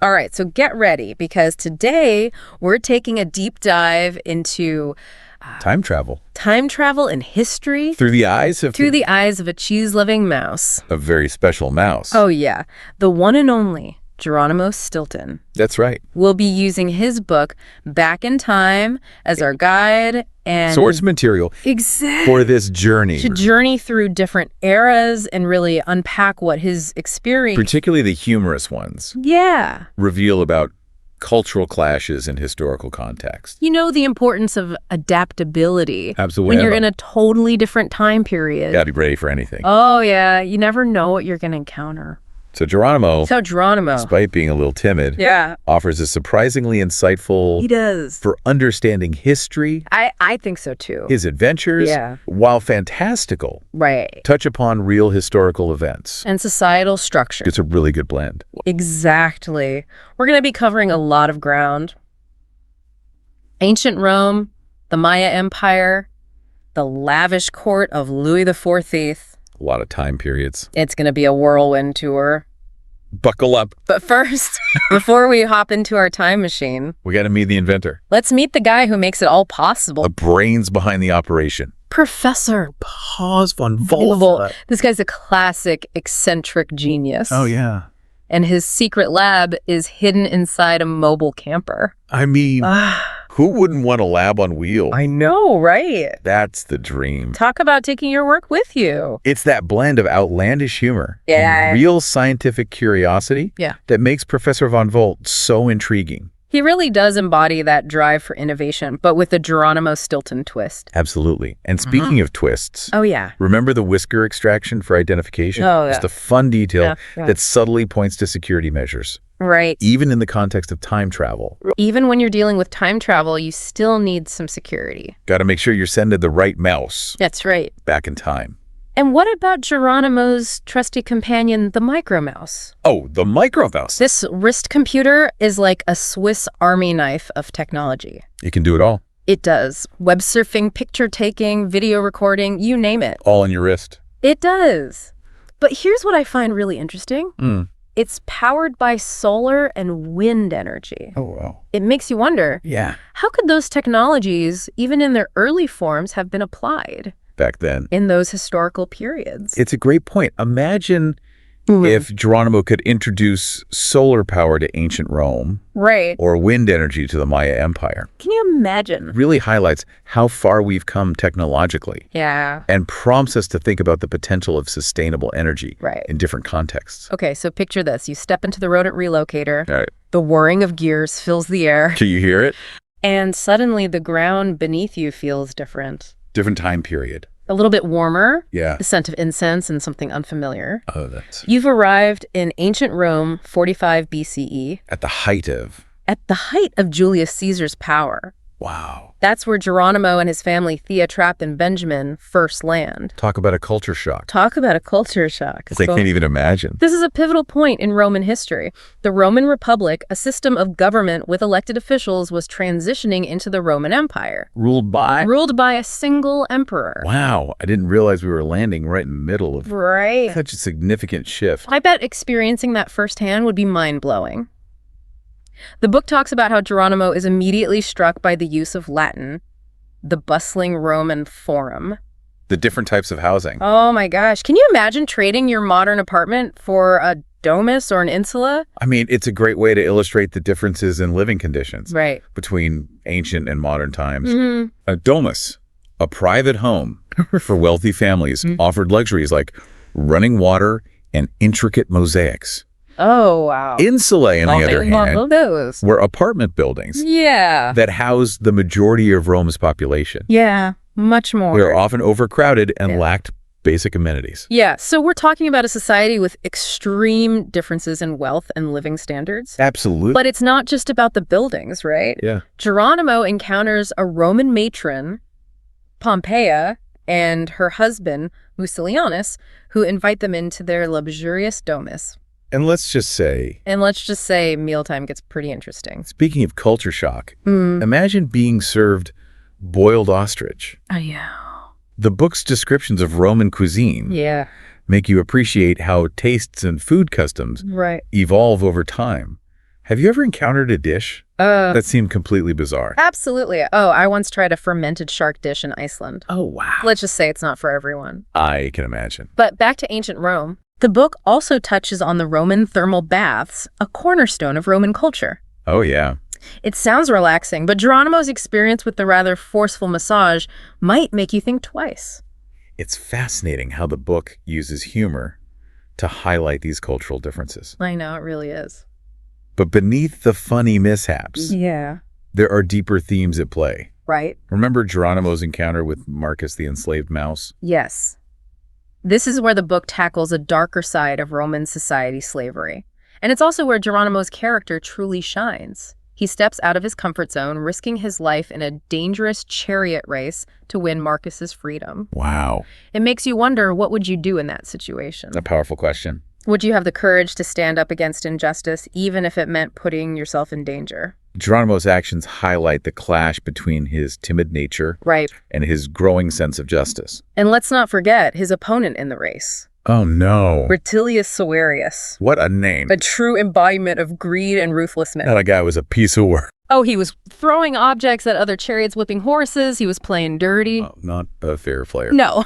All right, so get ready, because today we're taking a deep dive into Time travel. time travel and history Through the eyes of through the eyes of a cheese-loving mouse. a very special mouse. Oh yeah, the one and only Geronimo Stilton. That's right. We'll be using his book, Back in Time, as our guide and Source material exactly for this journey. to journey through different eras and really unpack what his experience. Particularly the humorous ones. Yeah. Reveal about cultural clashes in historical context. You know, the importance of adaptability. Absolutely. When you're in a totally different time period. Gotta be ready for anything. Oh, yeah. You never know what you're going to encounter. So Geronimo, So Geronimo. despite being a little timid, Yeah. offers a surprisingly insightful He does. for understanding history, I think so, too. his adventures, Yeah. while fantastical, Right. touch upon real historical events. And societal structure. It's a really good blend. Exactly. We're going to be covering a lot of ground. Ancient Rome, the Maya Empire, the lavish court of Louis XIV. A lot of time periods. It's going to be a whirlwind tour. Buckle up. But first, before we hop into our time machine, We got to meet the inventor. let's meet the guy who makes it all possible. The brains behind the operation. Professor Pause von Volvo. This guy's a classic eccentric genius. Oh, yeah. And his secret lab is hidden inside a mobile camper. I mean, who wouldn't want a lab on wheels? I know, right? That's the dream. Talk about taking your work with you. It's that blend of outlandish humor Yeah. and real scientific curiosity Yeah. that makes Professor von Volt so intriguing. He really does embody that drive for innovation, but with a Geronimo Stilton twist. Absolutely. And speaking of twists, Oh, yeah. remember the whisker extraction for identification? Oh, yeah. Just a fun detail Yeah. that subtly points to security measures, Right. even in the context of time travel. Even when you're dealing with time travel, you still need some security. Got to make sure you're sending the right mouse That's right. back in time. And what about Geronimo's trusty companion, the Micro Mouse? Oh, the micro mouse. This wrist computer is like a Swiss Army knife of technology. It can do it all. It does. Web surfing, picture taking, video recording, you name it. All on your wrist. It does. But here's what I find really interesting. It's powered by solar and wind energy. Oh, wow. It makes you wonder, Yeah. how could those technologies, even in their early forms, have been applied Back then. in those historical periods? It's a great point. Imagine if Geronimo could introduce solar power to ancient Rome Right. or wind energy to the Maya Empire. Can you imagine? Really highlights how far we've come technologically Yeah. and prompts us to think about the potential of sustainable energy Right. in different contexts. Okay, so picture this. You step into the rodent relocator. All right. The whirring of gears fills the air. Can you hear it? And suddenly the ground beneath you feels different. Different time period. A little bit warmer. Yeah. The scent of incense and something unfamiliar. Oh, that's You've arrived in ancient Rome, 45 BCE, at the height of. at the height of Julius Caesar's power. Wow. That's where Geronimo and his family, Thea, Trapp, and Benjamin, first land. Talk about a culture shock. Talk about a culture shock. They can't even imagine. This is a pivotal point in Roman history. The Roman Republic, a system of government with elected officials, was transitioning into the Roman Empire, Ruled by? ruled by a single emperor. Wow. I didn't realize we were landing right in the middle of Right. such a significant shift. I bet experiencing that firsthand would be mind-blowing. The book talks about how Geronimo is immediately struck by the use of Latin, the bustling Roman forum. The different types of housing. Oh my gosh. Can you imagine trading your modern apartment for a domus or an insula? I mean, it's a great way to illustrate the differences in living conditions Right. between ancient and modern times. Mm-hmm. A domus, a private home for wealthy families, offered luxuries like running water and intricate mosaics. Oh, wow. Insulae, on the other hand, Those. were apartment buildings Yeah. that housed the majority of Rome's population. Yeah. Much more. They were often overcrowded and lacked basic amenities. Yeah. So we're talking about a society with extreme differences in wealth and living standards. Absolutely. But it's not just about the buildings, right? Yeah. Geronimo encounters a Roman matron, Pompeia, and her husband, Mucilianus, who invite them into their luxurious domus. And let's just say, And let's just say mealtime gets pretty interesting. speaking of culture shock, imagine being served boiled ostrich. Oh, yeah. The book's descriptions of Roman cuisine Yeah. make you appreciate how tastes and food customs Right. evolve over time, Have you ever encountered a dish that seemed completely bizarre? Absolutely. Oh, I once tried a fermented shark dish in Iceland. Oh, wow. Let's just say it's not for everyone. I can imagine. But back to ancient Rome. The book also touches on the Roman thermal baths, a cornerstone of Roman culture. Oh, yeah. It sounds relaxing, but Geronimo's experience with the rather forceful massage might make you think twice. It's fascinating how the book uses humor to highlight these cultural differences. I know, it really is. But beneath the funny mishaps, Yeah. there are deeper themes at play. Right? Remember Geronimo's encounter with Marcus the enslaved mouse? Yes. This is where the book tackles a darker side of Roman society slavery. And it's also where Geronimo's character truly shines. He steps out of his comfort zone, risking his life in a dangerous chariot race to win Marcus's freedom. Wow. It makes you wonder, what would you do in that situation? A powerful question. Would you have the courage to stand up against injustice, even if it meant putting yourself in danger? Geronimo's actions highlight the clash between his timid nature Right. and his growing sense of justice. And let's not forget his opponent in the race, Oh, no. Rutilius Soerius, What a name. a true embodiment of greed and ruthlessness. That guy was a piece of work. Oh, he was throwing objects at other chariots, whipping horses. He was playing dirty. Oh, not a fair player. No.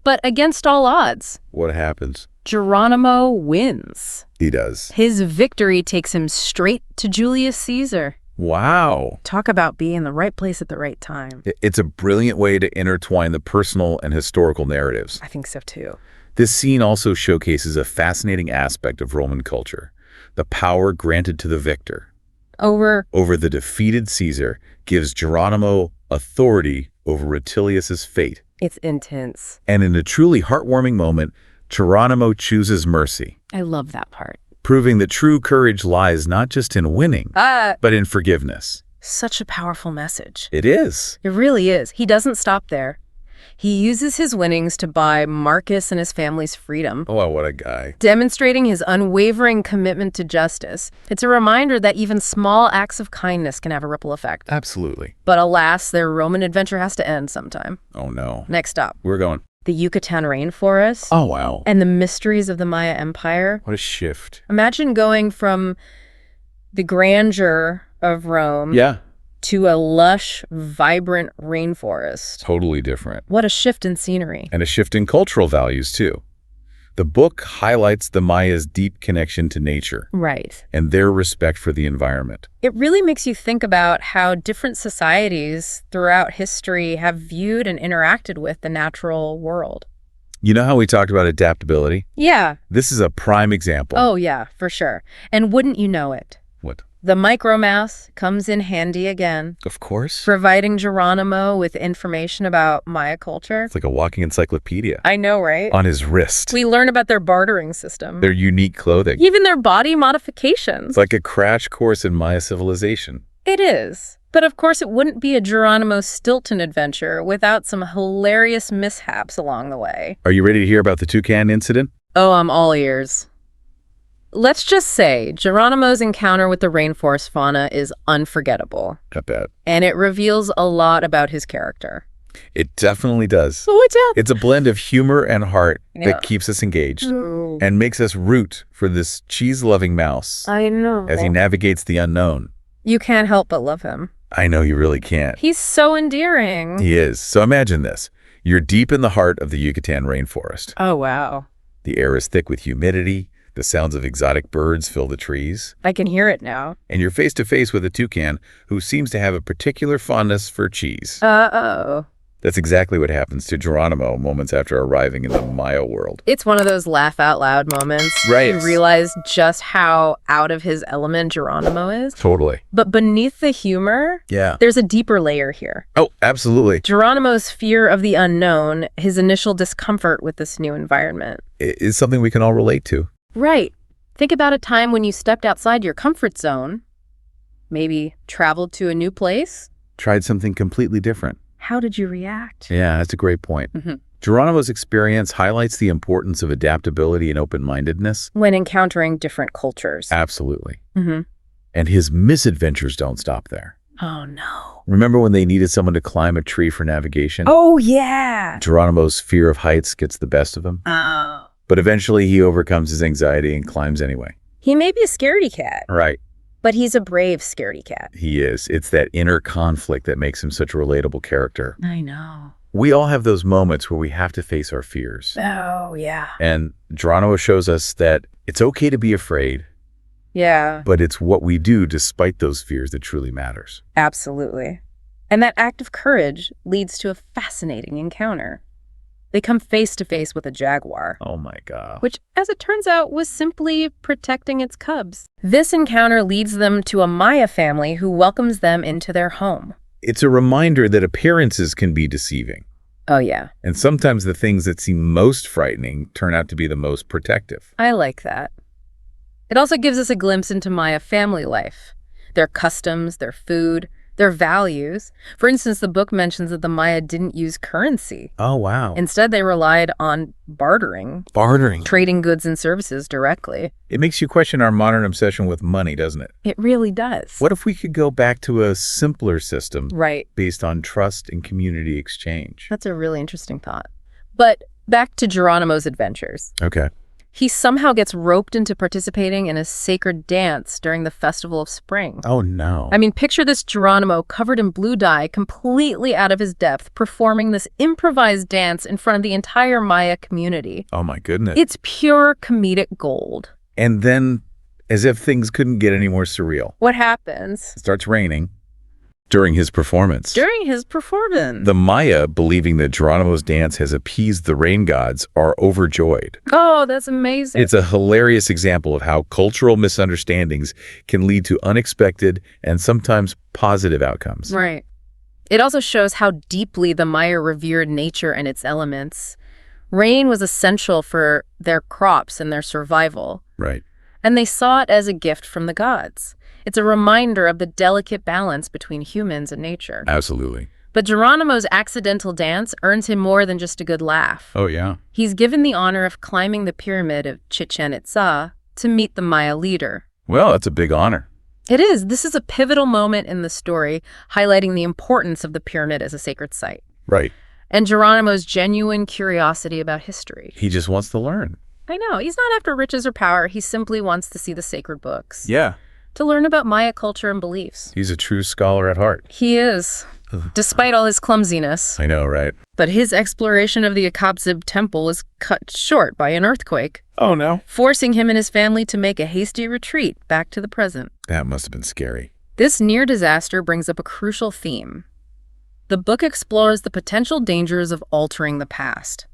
But against all odds, What happens? Geronimo wins. He does. His victory takes him straight to Julius Caesar. Wow. Talk about being in the right place at the right time. It's a brilliant way to intertwine the personal and historical narratives. I think so too. This scene also showcases a fascinating aspect of Roman culture. The power granted to the victor Over the defeated Caesar gives Geronimo authority over Rutilius's fate. It's intense. And in a truly heartwarming moment, Geronimo chooses mercy, I love that part. proving that true courage lies not just in winning, but in forgiveness. Such a powerful message. It is. It really is. He doesn't stop there. He uses his winnings to buy Marcus and his family's freedom, Oh, what a guy. demonstrating his unwavering commitment to justice. It's a reminder that even small acts of kindness can have a ripple effect. Absolutely. But alas, their Roman adventure has to end sometime. Oh, no. Next stop, We're going. the Yucatan rainforest Oh, wow. and the mysteries of the Maya Empire. What a shift. Imagine going from the grandeur of Rome Yeah. to a lush, vibrant rainforest. Totally different. What a shift in scenery. And a shift in cultural values, too. The book highlights the Maya's deep connection to nature Right. and their respect for the environment. It really makes you think about how different societies throughout history have viewed and interacted with the natural world. You know how we talked about adaptability? Yeah. This is a prime example. Oh, yeah, for sure. And wouldn't you know it? What? The micromouse comes in handy again, Of course. providing Geronimo with information about Maya culture. It's like a walking encyclopedia I know, right? on his wrist. We learn about their bartering system, Their unique clothing. even their body modifications. It's like a crash course in Maya civilization. It is. But of course, it wouldn't be a Geronimo Stilton adventure without some hilarious mishaps along the way. Are you ready to hear about the toucan incident? Oh, I'm all ears. Let's just say Geronimo's encounter with the rainforest fauna is unforgettable, Not bad. and it reveals a lot about his character. It definitely does. Oh, what's up? It's a blend of humor and heart Yeah. that keeps us engaged and makes us root for this cheese-loving mouse I know. as he navigates the unknown. You can't help but love him. I know you really can't. He's so endearing. He is. So imagine this. You're deep in the heart of the Yucatan rainforest. Oh, wow. The air is thick with humidity. The sounds of exotic birds fill the trees. I can hear it now. And you're face to face with a toucan who seems to have a particular fondness for cheese. Uh-oh. That's exactly what happens to Geronimo moments after arriving in the Maya world. It's one of those laugh out loud moments. Right. You realize just how out of his element Geronimo is. Totally. But beneath the humor, Yeah. there's a deeper layer here. Oh, absolutely. Geronimo's fear of the unknown, his initial discomfort with this new environment. It's something we can all relate to. Right. Think about a time when you stepped outside your comfort zone, maybe traveled to a new place. Tried something completely different. How did you react? Yeah, that's a great point. Mhm. Geronimo's experience highlights the importance of adaptability and open-mindedness. When encountering different cultures. Absolutely. Mm-hmm. And his misadventures don't stop there. Oh, no. Remember when they needed someone to climb a tree for navigation? Oh, yeah. Geronimo's fear of heights gets the best of him. But eventually he overcomes his anxiety and climbs anyway. He may be a scaredy cat, Right. But he's a brave, scaredy cat. He is. It's that inner conflict that makes him such a relatable character. I know. We all have those moments where we have to face our fears. Oh, yeah. And Geronimo shows us that it's okay to be afraid, Yeah. but it's what we do despite those fears that truly matters. Absolutely. And that act of courage leads to a fascinating encounter. They come face to face with a jaguar, Oh my God. which, as it turns out, was simply protecting its cubs. This encounter leads them to a Maya family who welcomes them into their home. It's a reminder that appearances can be deceiving. Oh, yeah. And sometimes the things that seem most frightening turn out to be the most protective. I like that. It also gives us a glimpse into Maya family life, their customs, their food, their values. For instance, the book mentions that the Maya didn't use currency. Oh, wow. Instead, they relied on bartering, Bartering. trading goods and services directly. It makes you question our modern obsession with money, doesn't it? It really does. What if we could go back to a simpler system Right. based on trust and community exchange? That's a really interesting thought. But back to Geronimo's adventures. Okay. He somehow gets roped into participating in a sacred dance during the Festival of Spring. Oh, no. I mean, picture this Geronimo covered in blue dye, completely out of his depth, performing this improvised dance in front of the entire Maya community. Oh, my goodness. It's pure comedic gold. And then, as if things couldn't get any more surreal, What happens? it starts raining during his performance. During his performance. The Maya, believing that Geronimo's dance has appeased the rain gods, are overjoyed. Oh, that's amazing. It's a hilarious example of how cultural misunderstandings can lead to unexpected and sometimes positive outcomes. Right. It also shows how deeply the Maya revered nature and its elements. Rain was essential for their crops and their survival, Right. and they saw it as a gift from the gods. It's a reminder of the delicate balance between humans and nature. Absolutely. But Geronimo's accidental dance earns him more than just a good laugh. Oh, yeah. He's given the honor of climbing the pyramid of Chichen Itza to meet the Maya leader. Well, that's a big honor. It is. This is a pivotal moment in the story, highlighting the importance of the pyramid as a sacred site. Right. And Geronimo's genuine curiosity about history. He just wants to learn. I know. He's not after riches or power. He simply wants to see the sacred books. Yeah. To learn about Maya culture and beliefs. He's a true scholar at heart. He is, despite all his clumsiness. I know, right? But his exploration of the Akabzib temple was cut short by an earthquake, Oh, no. forcing him and his family to make a hasty retreat back to the present. That must have been scary. This near disaster brings up a crucial theme. The book explores the potential dangers of altering the past.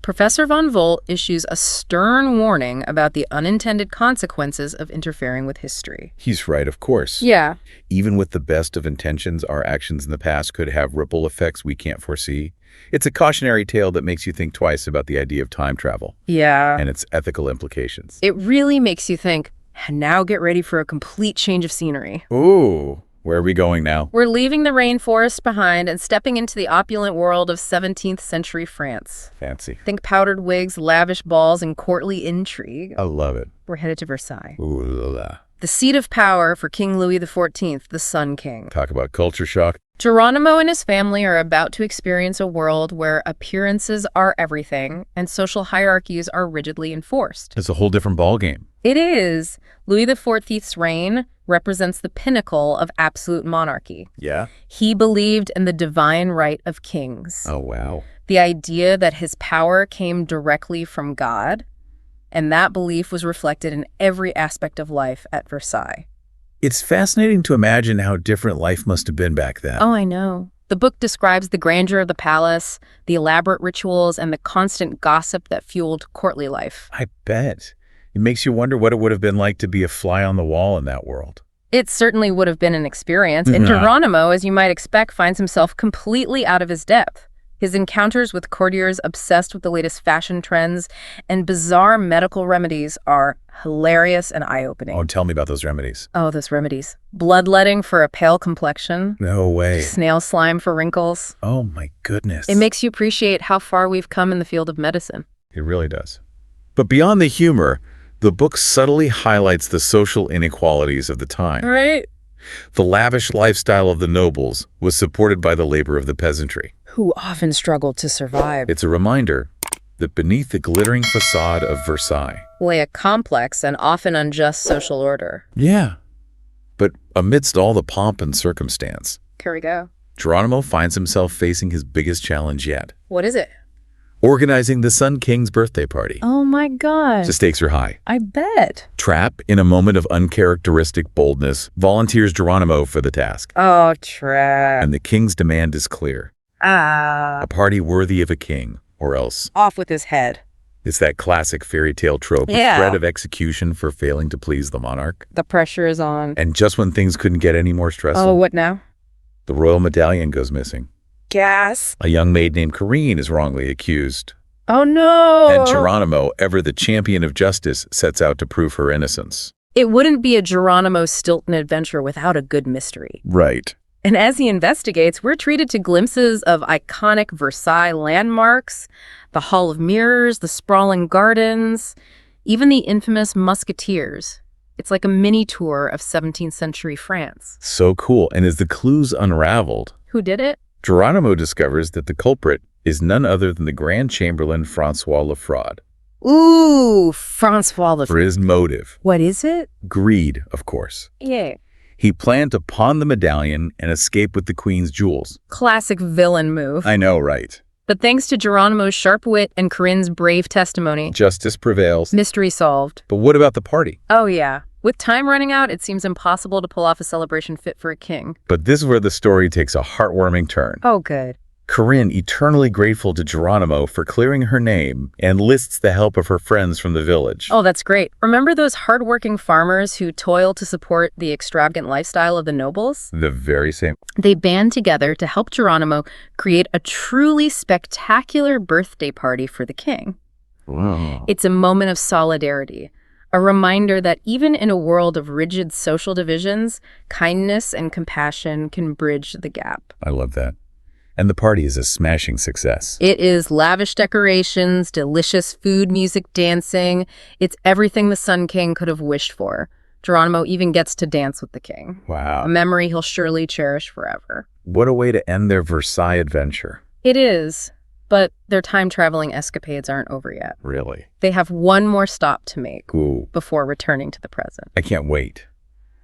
Professor von Volt issues a stern warning about the unintended consequences of interfering with history. He's right, of course. Yeah. Even with the best of intentions, our actions in the past could have ripple effects we can't foresee. It's a cautionary tale that makes you think twice about the idea of time travel Yeah. and its ethical implications. It really makes you think, now get ready for a complete change of scenery. Ooh, where are we going now? We're leaving the rainforest behind and stepping into the opulent world of 17th century France. Fancy. Think powdered wigs, lavish balls, and courtly intrigue. I love it. We're headed to Versailles. Ooh la la. The seat of power for King Louis XIV, the Sun King. Talk about culture shock. Geronimo and his family are about to experience a world where appearances are everything and social hierarchies are rigidly enforced. It's a whole different ballgame. It is. Louis XIV's reign represents the pinnacle of absolute monarchy. Yeah? He believed in the divine right of kings. Oh, wow. The idea that his power came directly from God, and that belief was reflected in every aspect of life at Versailles. It's fascinating to imagine how different life must have been back then. Oh, I know. The book describes the grandeur of the palace, the elaborate rituals, and the constant gossip that fueled courtly life. I bet. It makes you wonder what it would have been like to be a fly on the wall in that world. It certainly would have been an experience, and Geronimo, as you might expect, finds himself completely out of his depth. His encounters with courtiers obsessed with the latest fashion trends and bizarre medical remedies are hilarious and eye-opening. Oh, tell me about those remedies. Oh, those remedies. Bloodletting for a pale complexion. No way. Snail slime for wrinkles. Oh, my goodness. It makes you appreciate how far we've come in the field of medicine. It really does. But beyond the humor, the book subtly highlights the social inequalities of the time. Right? The lavish lifestyle of the nobles was supported by the labor of the peasantry. Who often struggled to survive. It's a reminder that beneath the glittering facade of Versailles Lay a complex and often unjust social order. Yeah, But amidst all the pomp and circumstance, Here we go. Geronimo finds himself facing his biggest challenge yet. What is it? Organizing the Sun King's birthday party. Oh my gosh. The stakes are high. I bet. Trap, in a moment of uncharacteristic boldness, volunteers Geronimo for the task. Oh, Trap. And the king's demand is clear. A party worthy of a king, or else. Off with his head. It's that classic fairy tale trope with threat of execution for failing to please the monarch. The pressure is on. And just when things couldn't get any more stressful. Oh, what now? The royal medallion goes missing. Gas. A young maid named Corinne is wrongly accused. Oh, no. And Geronimo, ever the champion of justice, sets out to prove her innocence. It wouldn't be a Geronimo Stilton adventure without a good mystery. Right. And as he investigates, we're treated to glimpses of iconic Versailles landmarks, the Hall of Mirrors, the sprawling gardens, even the infamous Musketeers. It's like a mini tour of 17th century France. So cool. And as the clues unraveled, Who did it? Geronimo discovers that the culprit is none other than the Grand Chamberlain Francois Lefraud. Ooh, Francois For his motive. What is it? Greed, of course. Yeah. He planned to pawn the medallion and escape with the queen's jewels. Classic villain move. I know, right? But thanks to Geronimo's sharp wit and Corinne's brave testimony, Justice prevails. mystery solved. But what about the party? Oh, yeah. With time running out, it seems impossible to pull off a celebration fit for a king. But this is where the story takes a heartwarming turn. Oh, good. Corinne, eternally grateful to Geronimo for clearing her name, enlists the help of her friends from the village. Oh, that's great. Remember those hardworking farmers who toil to support the extravagant lifestyle of the nobles? The very same. They band together to help Geronimo create a truly spectacular birthday party for the king. Wow. It's a moment of solidarity, a reminder that even in a world of rigid social divisions, kindness and compassion can bridge the gap. I love that. And the party is a smashing success. It is lavish decorations, delicious food, music, dancing. It's everything the Sun King could have wished for. Geronimo even gets to dance with the king. Wow. A memory he'll surely cherish forever. What a way to end their Versailles adventure. It is, but their time-traveling escapades aren't over yet. Really? They have one more stop to make Ooh. before returning to the present. I can't wait.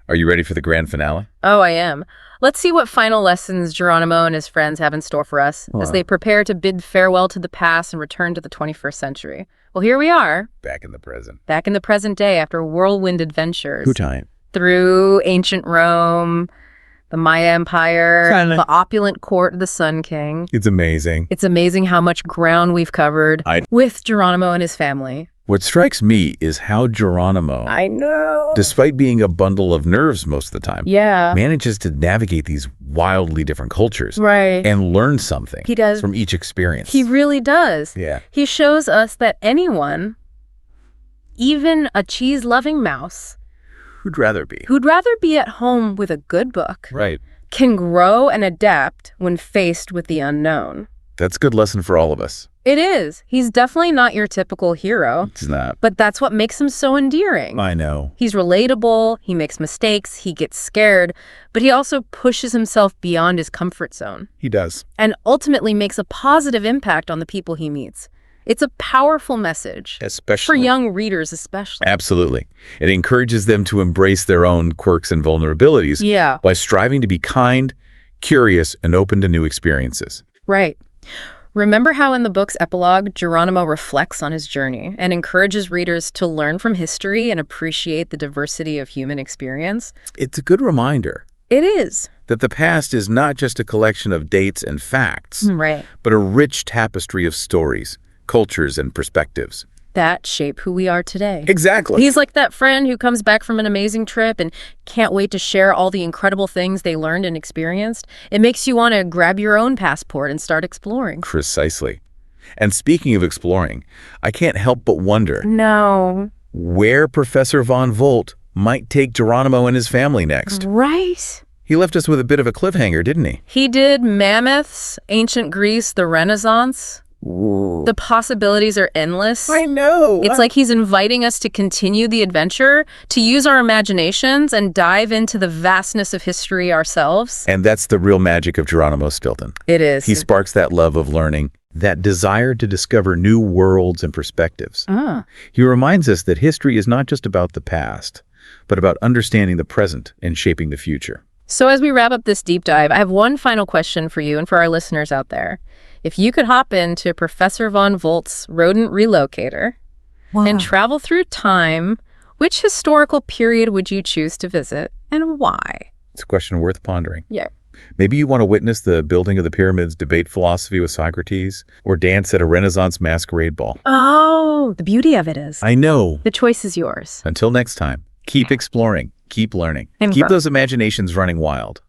Are you ready for the grand finale? Oh, I am. Let's see what final lessons Geronimo and his friends have in store for us as they prepare to bid farewell to the past and return to the 21st century. Well, here we are, Back in the present. back in the present day after whirlwind adventures. Who time? Through ancient Rome, the Maya Empire, Kinda. the opulent court of the Sun King. It's amazing. It's amazing how much ground we've covered with Geronimo and his family. What strikes me is how Geronimo, I know. despite being a bundle of nerves most of the time, Yeah. manages to navigate these wildly different cultures Right. and learn something He does. from each experience. He really does. Yeah. He shows us that anyone, even a cheese-loving mouse, Who'd rather be? who'd rather be at home with a good book, Right. can grow and adapt when faced with the unknown. That's a good lesson for all of us. It is. He's definitely not your typical hero, It's not. but that's what makes him so endearing. I know. He's relatable, he makes mistakes, he gets scared, but he also pushes himself beyond his comfort zone He does. and ultimately makes a positive impact on the people he meets. It's a powerful message, for Especially. young readers especially. Absolutely. It encourages them to embrace their own quirks and vulnerabilities Yeah, by striving to be kind, curious, and open to new experiences. right. Remember how in the book's epilogue, Geronimo reflects on his journey and encourages readers to learn from history and appreciate the diversity of human experience? It's a good reminder It is. that the past is not just a collection of dates and facts, Right. but a rich tapestry of stories, cultures, and perspectives. That shape who we are today. Exactly. He's like that friend who comes back from an amazing trip and can't wait to share all the incredible things they learned and experienced. It makes you want to grab your own passport and start exploring. Precisely. And speaking of exploring, I can't help but wonder No. where Professor Von Volt might take Geronimo and his family next. Right. He left us with a bit of a cliffhanger, didn't he? He did mammoths, ancient Greece, the Renaissance. The possibilities are endless. know. It's like he's inviting us to continue the adventure, to use our imaginations and dive into the vastness of history ourselves. And that's the real magic of Geronimo Stilton. It is. He sparks that love of learning, that desire to discover new worlds and perspectives. Ah. He reminds us that history is not just about the past, but about understanding the present and shaping the future. So as we wrap up this deep dive, I have one final question for you and for our listeners out there. If you could hop into Professor Von Volt's rodent relocator and travel through time, which historical period would you choose to visit and why? It's a question worth pondering. Yeah. Maybe you want to witness the building of the pyramids, debate philosophy with Socrates, or dance at a Renaissance masquerade ball. Oh, the beauty of it is I know. the choice is yours. Until next time, keep exploring, keep learning, And keep growing. those imaginations running wild.